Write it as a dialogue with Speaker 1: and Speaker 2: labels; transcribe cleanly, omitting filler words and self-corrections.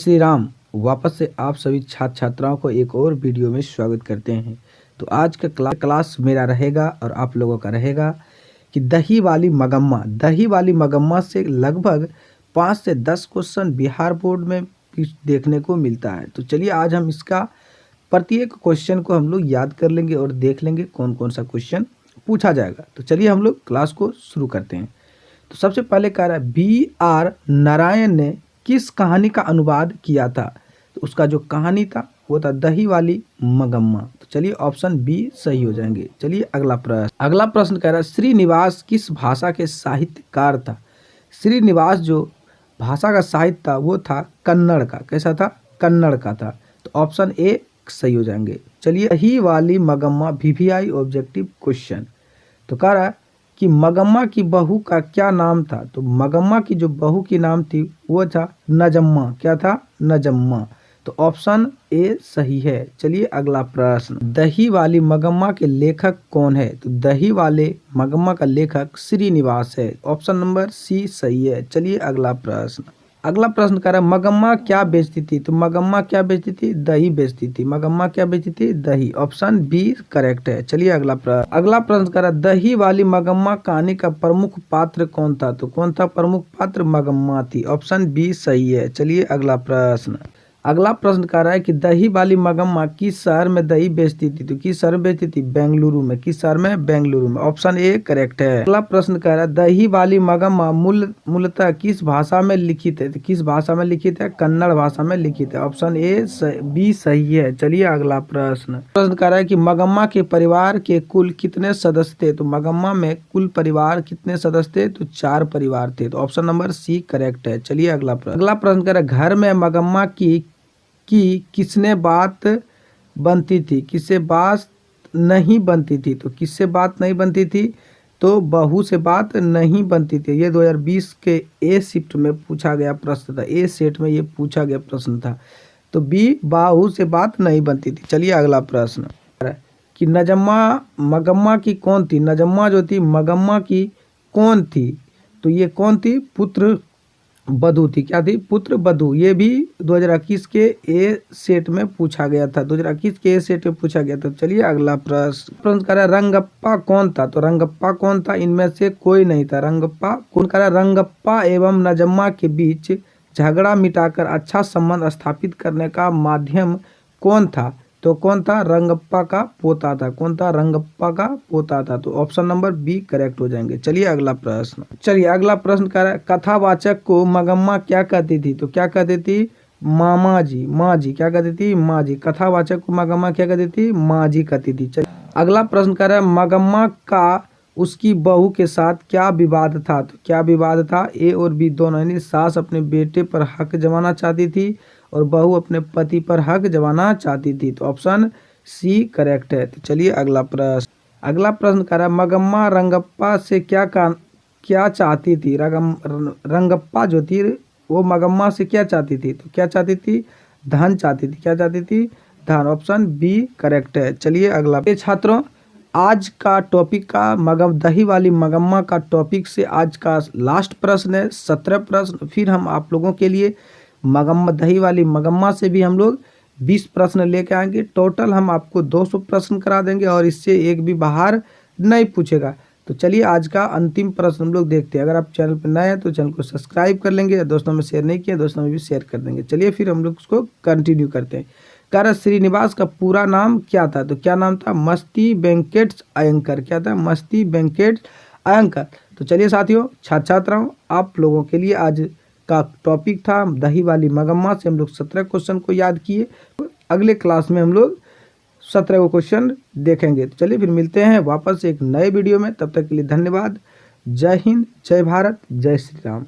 Speaker 1: श्री राम। वापस से आप सभी छात्र छात्राओं को एक और वीडियो में स्वागत करते हैं। तो आज का क्लास मेरा रहेगा और आप लोगों का रहेगा कि दही वाली मगम्मा से लगभग 5 से 10 क्वेश्चन बिहार बोर्ड में देखने को मिलता है। तो चलिए आज हम इसका प्रत्येक क्वेश्चन को हम लोग याद कर लेंगे और देख लेंगे कौन कौन सा क्वेश्चन पूछा जाएगा। तो चलिए हम लोग क्लास को शुरू करते हैं। तो सबसे पहले कह रहा है B.R. नारायण ने किस कहानी का अनुवाद किया था। तो उसका जो कहानी था वो था दही वाली मगम्मा। तो चलिए ऑप्शन बी सही हो जाएंगे। चलिए अगला प्रश्न कह रहा है श्रीनिवास किस भाषा के साहित्यकार था। श्रीनिवास जो भाषा का साहित्य था वो था कन्नड़ का। कैसा था? कन्नड़ का था। तो ऑप्शन ए सही हो जाएंगे। चलिए दही वाली मगम्मा VVI ऑब्जेक्टिव क्वेश्चन। तो कह रहा है कि मगम्मा की बहू का क्या नाम था। तो मगम्मा की जो बहू की नाम थी वो था नजम्मा। क्या था? नजम्मा। तो ऑप्शन ए सही है। चलिए अगला प्रश्न दही वाली मगम्मा के लेखक कौन है। तो दही वाले मगम्मा का लेखक श्रीनिवास है। ऑप्शन नंबर सी सही है। चलिए अगला प्रश्न कर रहा है मगम्मा क्या बेचती थी। तो मगम्मा क्या बेचती थी? दही बेचती थी। मगम्मा क्या बेचती थी? दही। ऑप्शन बी करेक्ट है। चलिए अगला प्रश्न कर रहा है दही वाली मगम्मा कहानी का प्रमुख पात्र कौन था। तो कौन था प्रमुख पात्र? मगम्मा थी। ऑप्शन बी सही है। चलिए अगला प्रश्न कर रहा है कि दही वाली मगम्मा किस शहर में दही बेचती थी। तो किस शहर में बेचती थी? बेंगलुरु में। किस शहर में? बेंगलुरु में। ऑप्शन ए करेक्ट है। अगला प्रश्न कह रहा है दही वाली मगम्मा मूलतः किस भाषा में लिखित है। तो किस भाषा में लिखित है? कन्नड़ भाषा में लिखित है। ऑप्शन ए बी सही है। चलिए अगला प्रश्न कह रहा है कि मगम्मा के परिवार के कुल कितने सदस्य थे। तो मगम्मा में कुल परिवार कितने सदस्य थे? तो 4 परिवार थे। तो ऑप्शन नंबर सी करेक्ट है। चलिए अगला प्रश्न कह रहा है घर में मगम्मा की किसने बात बनती थी, किससे बात नहीं बनती थी। तो किससे बात नहीं बनती थी? तो बहू से बात नहीं बनती थी। ये 2020 के ए शिफ्ट में पूछा गया प्रश्न था। ए सेट में ये पूछा गया प्रश्न था। तो बी बहू से बात नहीं बनती थी। चलिए अगला प्रश्न कि मगम्मा की कौन थी। नजम्मा जो थी मगम्मा की कौन थी। तो ये कौन थी? पुत्र बधू थी। क्या थी? पुत्र बधू। ये भी 2021 के ए सेट में पूछा गया था। 2021 के ए सेट में पूछा गया था। चलिए अगला प्रश्न कर रहा है रंगप्पा कौन था। तो रंगप्पा कौन था? इनमें से कोई नहीं था। रंगप्पा कौन? कर रहा है रंगप्पा एवं नजम्मा के बीच झगड़ा मिटाकर अच्छा संबंध स्थापित करने का माध्यम कौन था। तो कौन था? रंगप्पा का पोता था। कौन था? रंगप्पा का पोता था। तो ऑप्शन नंबर बी करेक्ट हो जाएंगे। चलिए अगला प्रश्न कर रहा है कथावाचक को मगम्मा क्या कहती थी। तो क्या कहती थी? मामा जी, माँ जी। क्या कहती थी? माँ जी। कथावाचक को मगम्मा क्या कहती थी? माँ जी कहती थी। चलिए अगला प्रश्न कर रहा है मगम्मा का उसकी बहू के साथ क्या विवाद था। तो क्या विवाद था? ए और बी दोनों। यानी सास अपने बेटे पर हक जमाना चाहती थी और बहू अपने पति पर हक जमाना चाहती थी। तो ऑप्शन सी करेक्ट है। तो चलिए अगला प्रश्न कर रहा है मगम्मा रंगप्पा से क्या चाहती थी। रंगप्पा जो थी वो मगम्मा से क्या चाहती थी। तो क्या चाहती थी? धन चाहती थी। क्या चाहती थी? धन। ऑप्शन बी करेक्ट है। चलिए अगला छात्रों आज का टॉपिक का दही वाली मगम्मा का टॉपिक से आज का लास्ट प्रश्न है। 17 प्रश्न। फिर हम आप लोगों के लिए दही वाली मगम्मा से भी हम लोग 20 प्रश्न लेके आएंगे। टोटल हम आपको 200 प्रश्न करा देंगे और इससे एक भी बाहर नहीं पूछेगा। तो चलिए आज का अंतिम प्रश्न हम लोग देखते हैं। अगर आप चैनल पर नए हैं तो चैनल को सब्सक्राइब कर लेंगे। दोस्तों में शेयर नहीं किया, दोस्तों में भी शेयर कर देंगे। चलिए फिर हम लोग उसको कंटिन्यू करते हैं। कह रहा श्रीनिवास का पूरा नाम क्या था। तो क्या नाम था? मस्ती वेंकट अयंकर। क्या था? मस्ती वेंकट अयंकर। तो चलिए साथियों छात्राओं आप लोगों के लिए आज का टॉपिक था दही वाली मगम्मा से हम लोग 17 क्वेश्चन को याद किए। अगले क्लास में हम लोग 17 क्वेश्चन देखेंगे। तो चलिए फिर मिलते हैं वापस एक नए वीडियो में। तब तक के लिए धन्यवाद। जय हिंद, जय भारत, जय श्री राम।